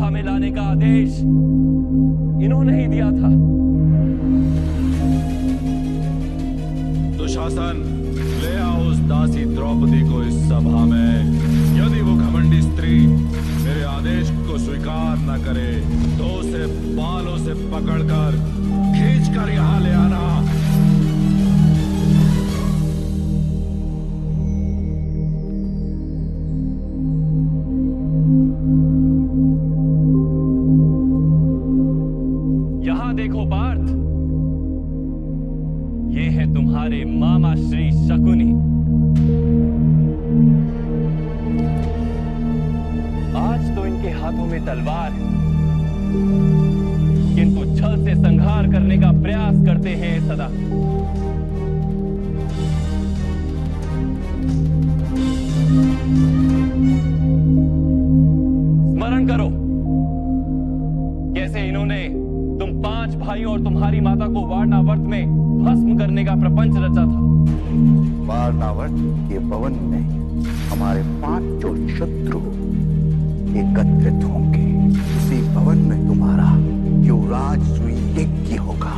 सभा में लाने का आदेश इन्होंने ही दिया था। दुशासन, ले आओ उस दासी द्रौपदी को इस सभा में। यदि वो घमंडी स्त्री मेरे आदेश को स्वीकार न करे तो उसे बालों से पकड़कर खींचकर यहाँ ले आना। यहां देखो पार्थ, ये है तुम्हारे मामा श्री शकुनी। आज तो इनके हाथों में तलवार है, किंतु छल से संहार करने का प्रयास करते हैं सदा। स्मरण करो कैसे इन्होंने तुम 5 भाइयों और तुम्हारी माता को वारणावर्त में भस्म करने का प्रपंच रचा था। वारणावर्त के भवन में हमारे 5 जो शत्रु एकत्रित होंगे, उसी भवन में तुम्हारा युवराज सुई यज्ञ होगा।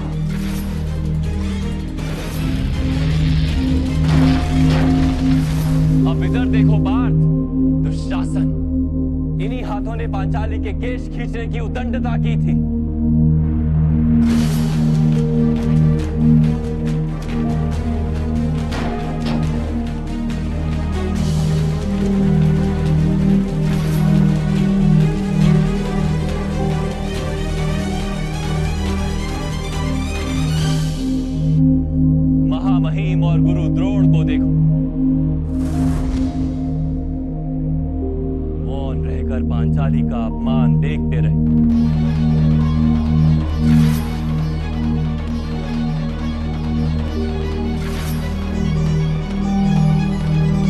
अब इधर देखो पार्थ, दुशासन, इन्हीं हाथों ने पांचाली के केश खींचने की उदंडता की थी। महामहिम और गुरु द्रोण को देखो, मौन रहकर पांचाली का अपमान देखते रहे।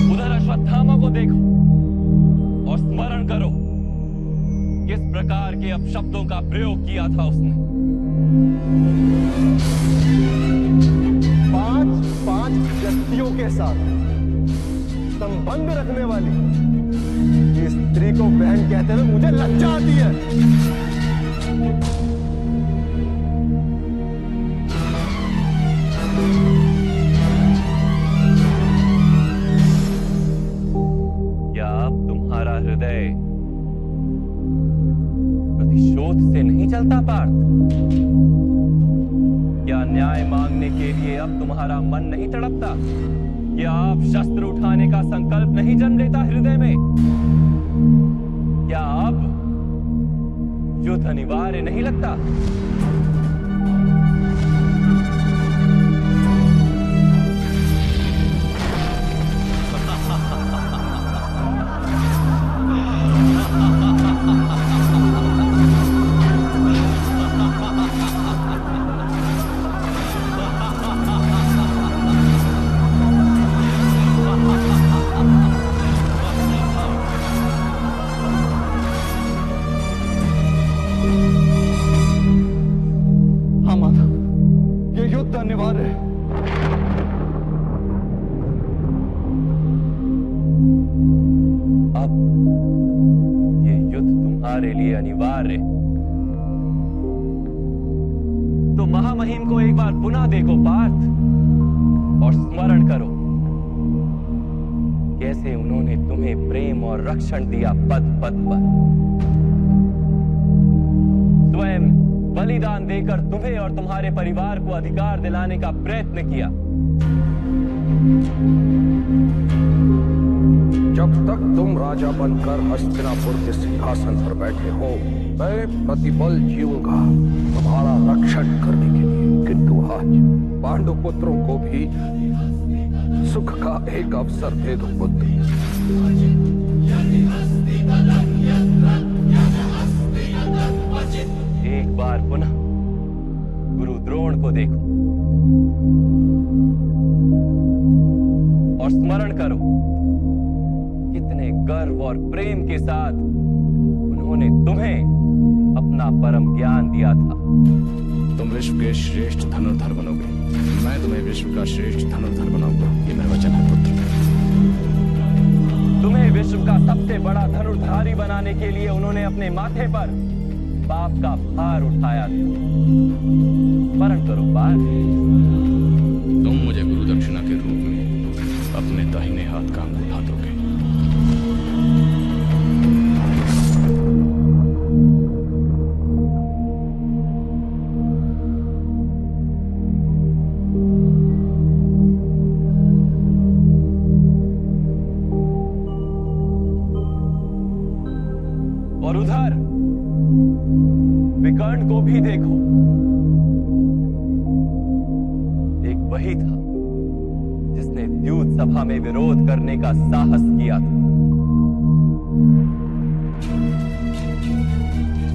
उधर अश्वत्थामा को देखो और स्मरण करो किस प्रकार के अपशब्दों का प्रयोग किया था उसने। 5 व्यक्तियों के साथ संबंध रखने वाली इस स्त्री को बहन कहते हुए मुझे लज्जा आती है। क्या अब तुम्हारा हृदय प्रतिशोध से नहीं चलता पार्थ? क्या न्याय मांगने के लिए अब तुम्हारा मन नहीं तड़पता? क्या अब शस्त्र उठाने का संकल्प नहीं जन्म लेता हृदय में? क्या अब युद्ध अनिवार्य नहीं लगता? अनिवार्य है। अब ये युद्ध तुम्हारे लिए अनिवार्य है। तो महामहिम को एक बार पुनः देखो पार्थ और स्मरण करो कैसे उन्होंने तुम्हें प्रेम और रक्षण दिया पद पद पर। स्वयं बलिदान देकर तुम्हें और तुम्हारे परिवार को अधिकार दिलाने का प्रयत्न किया। जब तक तुम राजा बनकर हस्तिनापुर के सिंहासन पर बैठे हो, मैं प्रतिबल जीऊंगा तुम्हारा रक्षण करने के लिए। किंतु आज पांडु पुत्रों को भी सुख का एक अवसर दे दो पुत्र। एक बार पुनः गुरु द्रोण को देखो और स्मरण करो कितने गर्व और प्रेम के साथ उन्होंने तुम्हें अपना परम ज्ञान दिया था। तुम विश्व के श्रेष्ठ धनुर्धर बनोगे, मैं तुम्हें विश्व का श्रेष्ठ धनुर्धर बनाऊंगा, ये मेरा वचन है पुत्र। तुम्हें विश्व धर्म का सबसे बड़ा धनुर्धारी बनाने के लिए उन्होंने अपने माथे पर पाप का भार उठाया था। स्मरण करो पार्थ। तुम मुझे गुरु दक्षिणा के रूप में अपने दाहिने हाथ का अंगूठा दोगे। और उधर विकर्ण को भी देखो, एक वही था जिसने द्यूत सभा में विरोध करने का साहस किया था।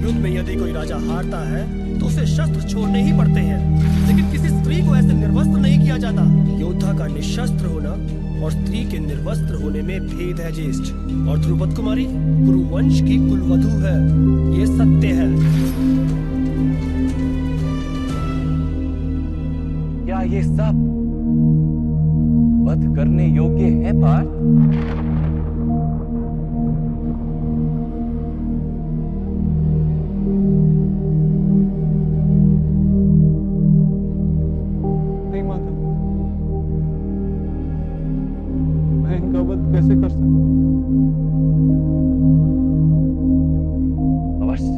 युद्ध में यदि कोई राजा हारता है तो उसे शस्त्र छोड़ने ही पड़ते हैं, लेकिन किसी स्त्री को ऐसे निर्वस्त्र नहीं किया जाता। योद्धा का निशस्त्र होना और स्त्री के निर्वस्त्र होने में भेद है ज्येष्ठ। और ध्रुपद कुमारी कुरुवंश की कुलवधू है, ये सत्य है। क्या ये सब वध करने योग्य है पार्थ? कैसे कर सकते? अवश्य,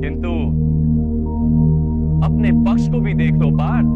किंतु अपने पक्ष को भी देख लो पार्थ।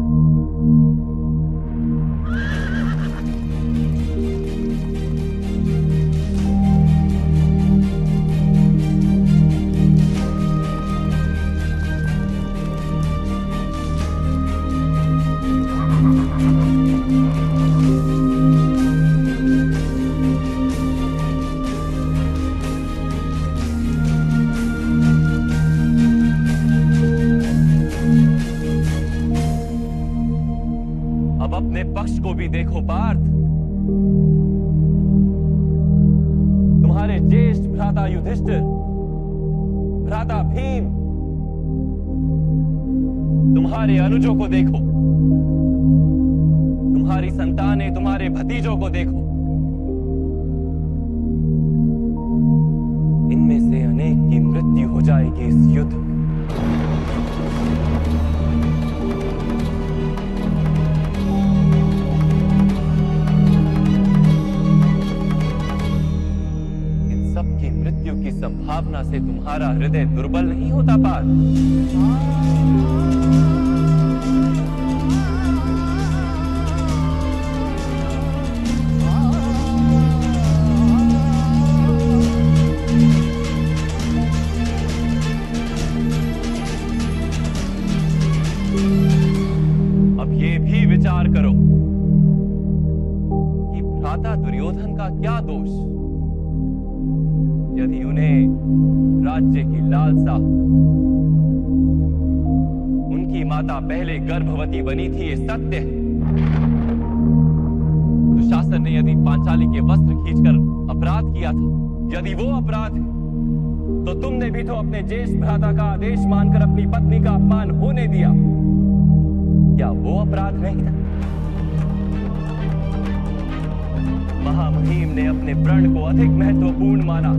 अपने पक्ष को भी देखो पार्थ। तुम्हारे ज्येष्ठ भ्राता युधिष्ठिर, भ्राता भीम, तुम्हारे अनुजों को देखो, तुम्हारी संतानें, तुम्हारे भतीजों को देखो। इनमें से अनेक की मृत्यु हो जाएगी इस युद्ध में। मृत्यु की संभावना से तुम्हारा हृदय दुर्बल नहीं होता पार्थ? अब ये भी विचार करो कि भ्राता दुर्योधन का क्या दोष यदि उन्हें राज्य की लालसा, उनकी माता पहले गर्भवती बनी थी, ये सत्य है। दुशासन ने यदि पांचाली के वस्त्र खींचकर अपराध किया था, यदि वो अपराध है, तो तुमने भी तो अपने ज्येष्ठ भ्राता का आदेश मानकर अपनी पत्नी का अपमान होने दिया। क्या वो अपराध नहीं था? महामहिम ने अपने प्रण को अधिक महत्वपूर्ण माना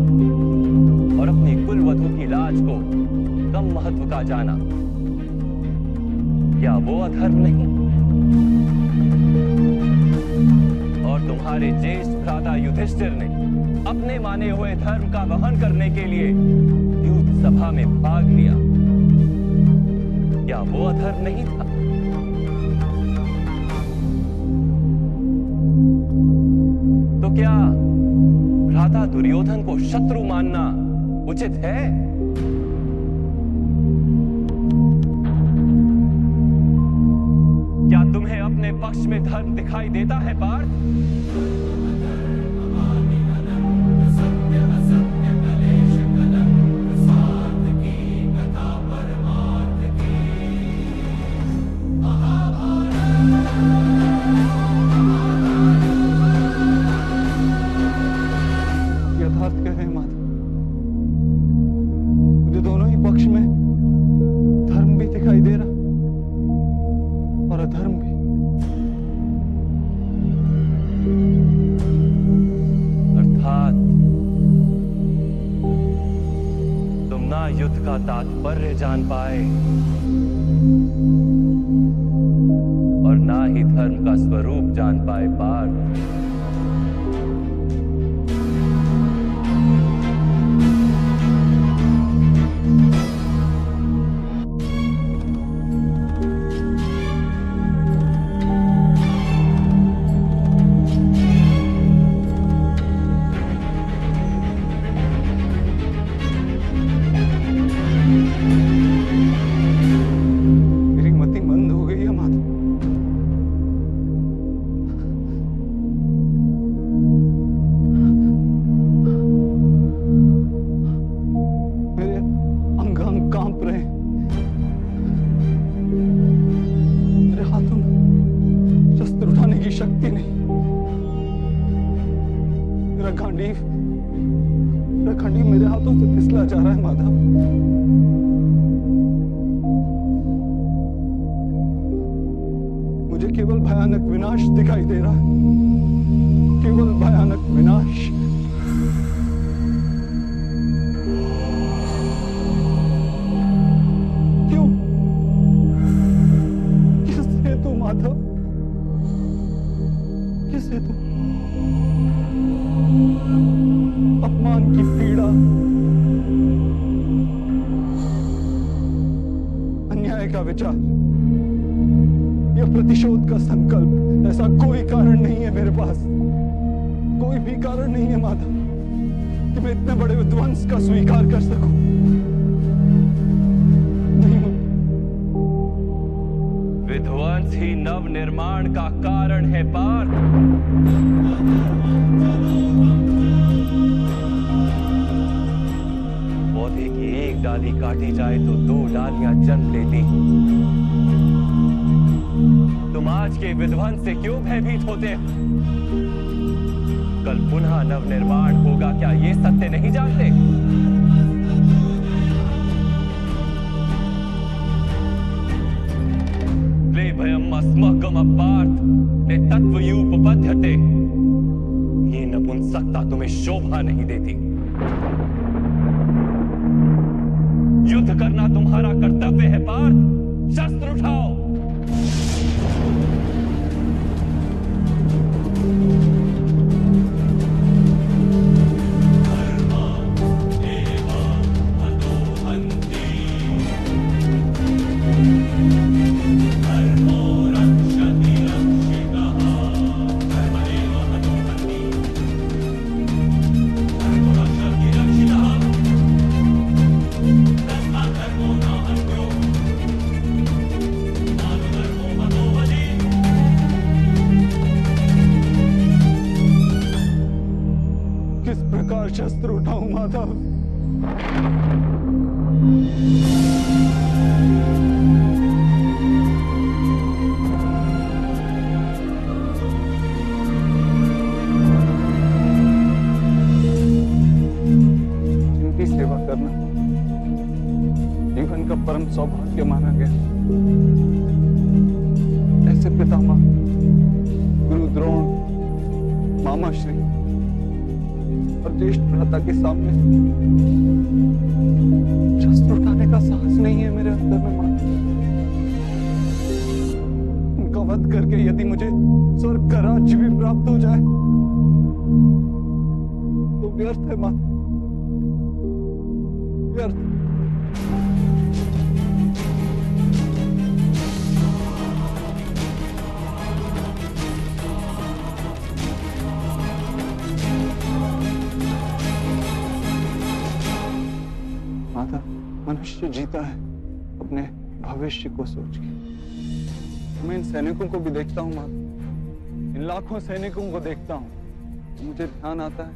और अपनी कुलवधू की लाज को कम महत्व का जाना। क्या वो अधर्म नहीं? और तुम्हारे ज्येष्ठ भ्राता युधिष्ठिर ने अपने माने हुए धर्म का वहन करने के लिए युद्ध सभा में भाग लिया। क्या वो अधर्म नहीं था? तो क्या भ्राता दुर्योधन को शत्रु मानना उचित है? क्या तुम्हें अपने पक्ष में धर्म दिखाई देता है पार्थ? पक्ष में धर्म भी दिखाई दे रहा और अधर्म भी। ना युद्ध का तात्पर्य जान पाए और ना ही धर्म का स्वरूप जान पाए पार्थ। खंडी मेरे हाथों से फिसला जा रहा है माधव। मुझे केवल भयानक विनाश दिखाई दे रहा है, केवल भयानक विनाश। क्यों? किस हेतु माधव? किस हेतु? अपमान की पीड़ा, अन्याय का विचार या प्रतिशोध का संकल्प, ऐसा कोई कारण नहीं है मेरे पास। कोई भी कारण नहीं है माधव कि मैं इतने बड़े विध्वंस का स्वीकार कर सकूं। नहीं, विध्वंस ही नव निर्माण का कारण है पार्थ। पौधे की एक डाली काटी जाए तो दो डालियां जन्म लेती। तुम आज के विध्वंस से क्यों भयभीत होते हैं? कल पुनः नव निर्माण होगा, क्या ये सत्य नहीं जानते? ले भयम अस्मकम पार्थ ने तत्वयूपपद्यते। ये नपुंसकता तुम्हें शोभा नहीं देती। युद्ध करना तुम्हारा कर्तव्य है पार्थ। शस्त्र उठाओ। शस्त्र उठाऊं माधव? जिनकी सेवा करना जीवन का परम सौभाग्य माना गया, ऐसे पितामह गुरु द्रोण, मामा श्री और ज्येष्ठ भ्राता के सामने शस्त्र उठाने का साहस नहीं है मेरे अंदर में माता। उनका वध करके यदि मुझे स्वर्ग का राज्य भी प्राप्त हो जाए तो व्यर्थ है माता, व्यर्थ। मनुष्य जीता है अपने भविष्य को सोच के। मैं इन सैनिकों को भी देखता हूँ माता, इन लाखों सैनिकों को देखता हूँ तो मुझे ध्यान आता है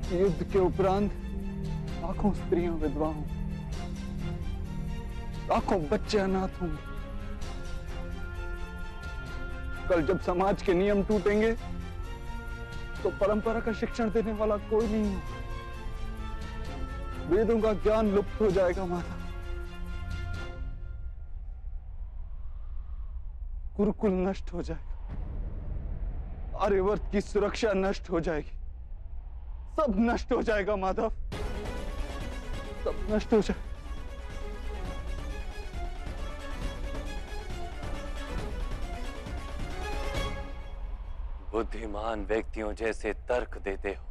कि युद्ध के उपरांत लाखों स्त्रियां विधवा हों, लाखों बच्चे अनाथ होंगे। कल जब समाज के नियम टूटेंगे तो परंपरा का शिक्षण देने वाला कोई नहीं होगा। वेदों का ज्ञान लुप्त हो जाएगा माता, गुरुकुल नष्ट हो जाएगा, आर्यवर्त की सुरक्षा नष्ट हो जाएगी, सब नष्ट हो जाएगा माधव, सब नष्ट हो जाए। बुद्धिमान व्यक्तियों जैसे तर्क देते हो,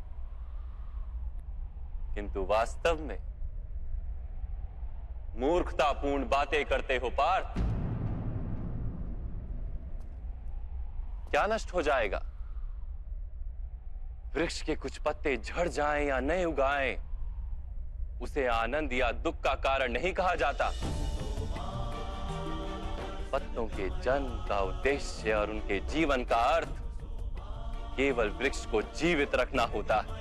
किंतु वास्तव में मूर्खतापूर्ण बातें करते हो पार्थ। क्या नष्ट हो जाएगा? वृक्ष के कुछ पत्ते झड़ जाएं या नए उगाएं, उसे आनंद या दुख का कारण नहीं कहा जाता। पत्तों के जन्म का उद्देश्य और उनके जीवन का अर्थ केवल वृक्ष को जीवित रखना होता है।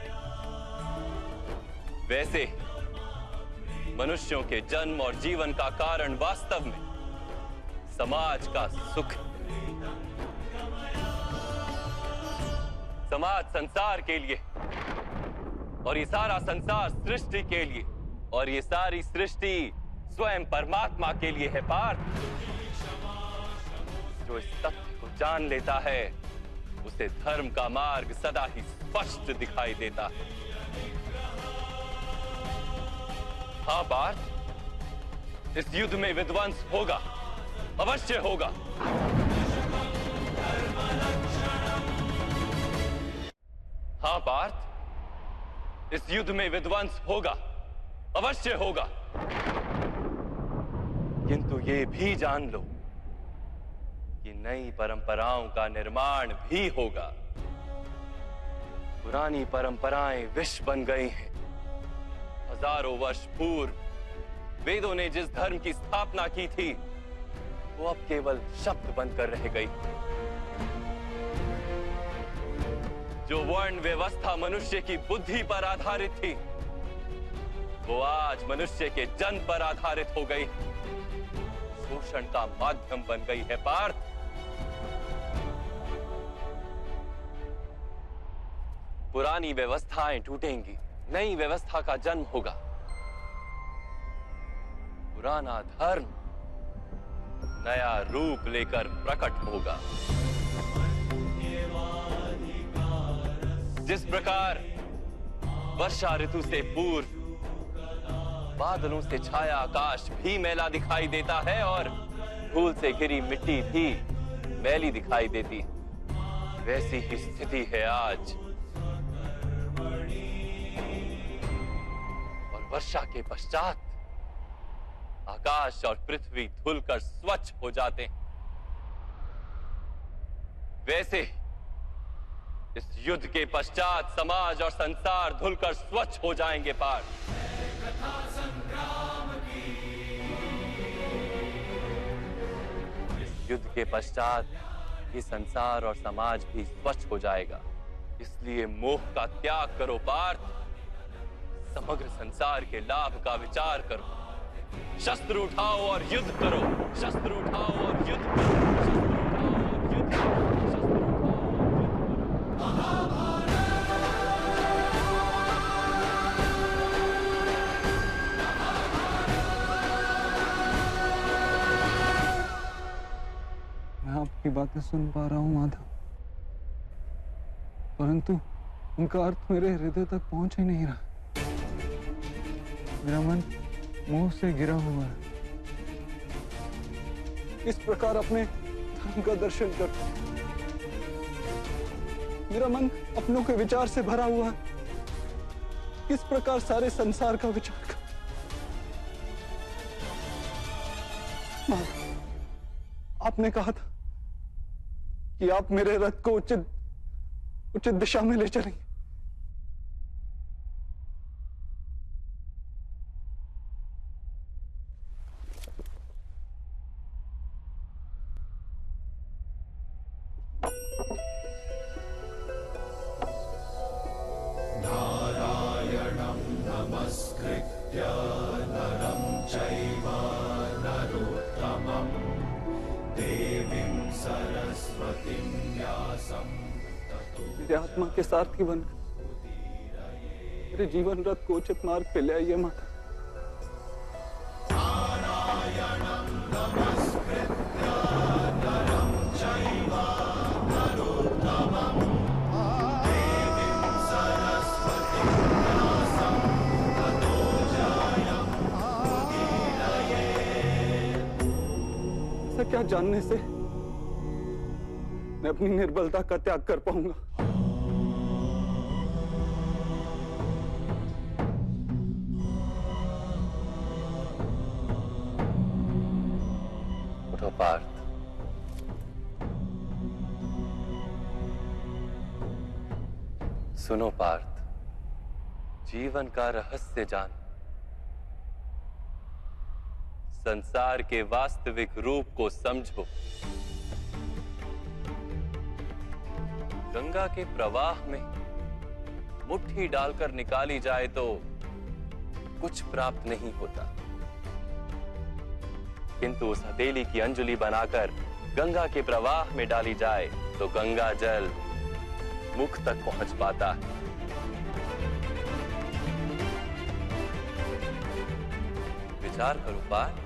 वैसे मनुष्यों के जन्म और जीवन का कारण वास्तव में समाज का सुख है। समाज संसार के लिए, और ये सारा संसार सृष्टि के लिए, और ये सारी सृष्टि स्वयं परमात्मा के लिए है पार्थ। जो इस तथ्य को जान लेता है, उसे धर्म का मार्ग सदा ही स्पष्ट दिखाई देता है। हाँ पार्थ, इस युद्ध में विध्वंस होगा, अवश्य होगा। हाँ पार्थ, इस युद्ध में विध्वंस होगा, अवश्य होगा। किंतु ये भी जान लो कि नई परंपराओं का निर्माण भी होगा। पुरानी परंपराएं विष बन गई हैं। हजारों वर्ष पूर्व वेदों ने जिस धर्म की स्थापना की थी, वो अब केवल शब्द बनकर रह गई। जो वर्ण व्यवस्था मनुष्य की बुद्धि पर आधारित थी, वो आज मनुष्य के जन्म पर आधारित हो गई, शोषण का माध्यम बन गई है पार्थ। पुरानी व्यवस्थाएं टूटेंगी, नई व्यवस्था का जन्म होगा। पुराना धर्म नया रूप लेकर प्रकट होगा। जिस प्रकार वर्षा ऋतु से पूर्व बादलों से छाया आकाश भी मैला दिखाई देता है और धूल से घिरी मिट्टी भी मैली दिखाई देती, वैसी ही स्थिति है आज। और वर्षा के पश्चात आकाश और पृथ्वी धुलकर स्वच्छ हो जाते हैं। वैसे इस युद्ध के पश्चात समाज और संसार धुलकर स्वच्छ हो जाएंगे पार्थ। इस युद्ध के पश्चात ये संसार और समाज भी स्वच्छ हो जाएगा। इसलिए मोह का त्याग करो पार्थ, समग्र संसार के लाभ का विचार करो। शस्त्र उठाओ और युद्ध करो, शस्त्र उठाओ और युद्ध करो, शस्त्र उठाओ और युद्ध करो, शस्त्र उठाओ और मैं आपकी बातें सुन पा रहा हूं माधव, परंतु उनका अर्थ मेरे हृदय तक पहुंच ही नहीं रहा। मेरा मन मोह से घिरा हुआ है। इस प्रकार अपने धर्म का दर्शन कर, मेरा मन अपनों के विचार से भरा हुआ है। किस प्रकार सारे संसार का विचार कर। आपने कहा था कि आप मेरे रथ को उचित दिशा में ले चलेंगे। मेरे आत्मा के सारथी बनकर मेरे जीवन रथ को उचित मार्ग पे ले आइए माता। क्या जानने से मैं अपनी निर्बलता का त्याग कर पाऊंगा? उठो पार्थ। सुनो पार्थ, जीवन का रहस्य जान, संसार के वास्तविक रूप को समझो। गंगा के प्रवाह में मुट्ठी डालकर निकाली जाए तो कुछ प्राप्त नहीं होता, किंतु उस हथेली की अंजलि बनाकर गंगा के प्रवाह में डाली जाए तो गंगा जल मुख तक पहुंच पाता है। विचार करो पार्थ,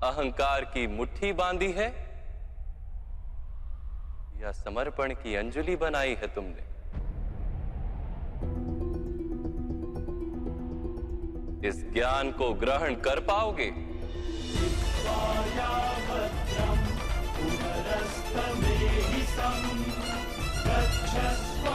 अहंकार की मुट्ठी बांधी है या समर्पण की अंजलि बनाई है तुमने? इस ज्ञान को ग्रहण कर पाओगे? पुनरस्तमेहि सं गच्छस्व